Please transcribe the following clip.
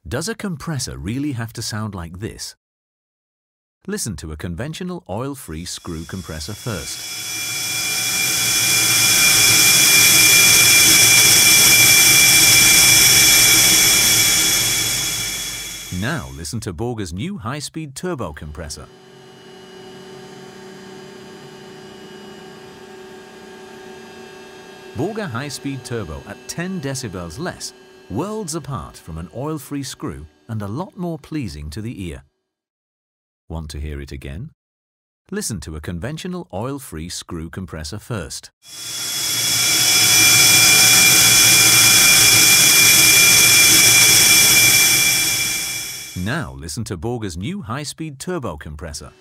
Does a compressor really have to sound like this? Listen to a conventional oil-free screw compressor first. Now listen to BOGE's new high-speed turbo compressor. BOGE high-speed turbo at 10 decibels less, worlds apart from an oil-free screw and a lot more pleasing to the ear. Want to hear it again? Listen to a conventional oil-free screw compressor first. Now listen to BOGE's new high-speed turbo compressor.